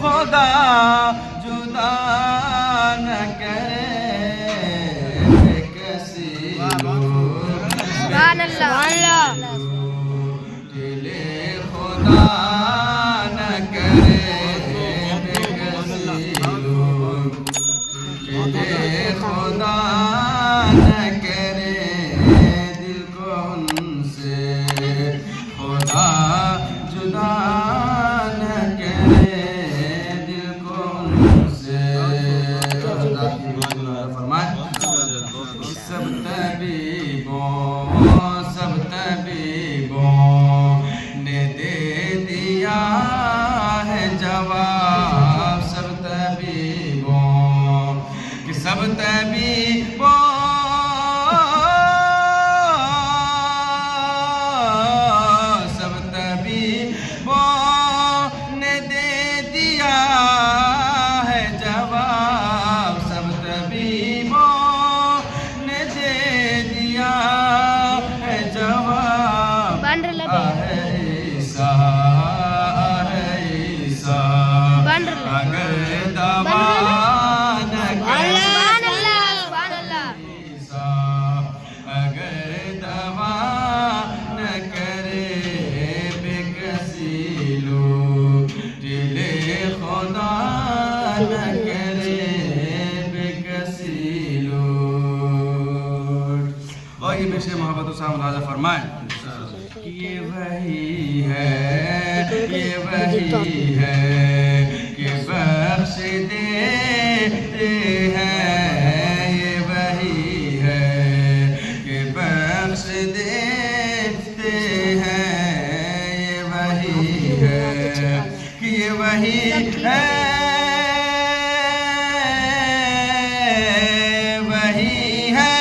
खुदा जुदा न करे किसी सुभान अल्लाह दिले खुदा न करे दिले खुदा न करे दिल को उनसे खुदा जुदा न करे दिल को उनसे फरमाए सब तबीबों ने दे दिया है जवाब सब तबीबों कि सब तबीबों ने दे दिया है जवाब सब तबीबों ने दे दिया है जवाब आहे ईसा अगर दवा न करे ईसा अगर दवा न करे बेकसी लोग दिले खुदा न करे बेकसी लोग। और ये बेशे मोहब्बत साहब मुलाजा फरमाए कि ये वही है कि बख्श देते हैं ये वही है कि बख्श देते हैं ये वही है कि ये वही है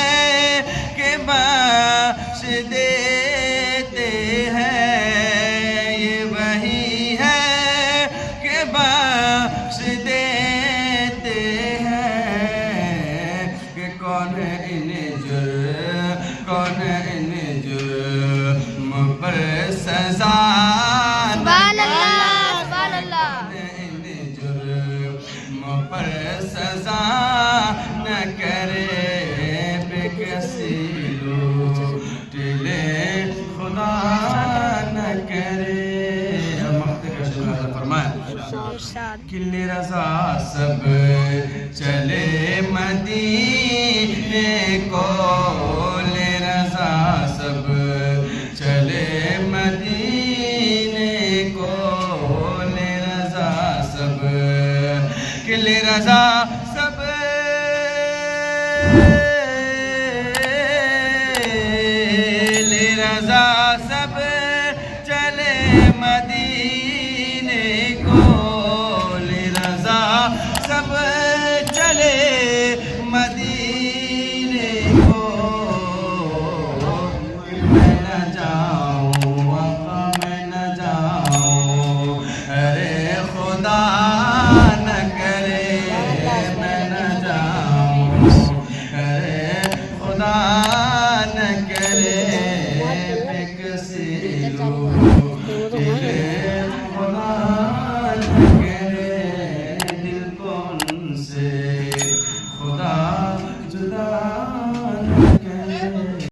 कि बख्श देते हैं ये वही है कि बख्श देते हैं कि कौन इन जुर्म पर सजा पर सजा न करे बेकसी लोग दिले खुदा न करे। फरमाए किले रज़ा सब चले मदीने को ले रज़ा सब चले मदीने को ले रज़ा सब किले रज़ा सब ले रज़ा सब चले मदीने को ले रज़ा सब चले मदीने को मैं न जाऊँ मैं न जाऊँ अरे खुदा न करे मैं न जाऊँ अरे खुदा न करे बेकसी लोग।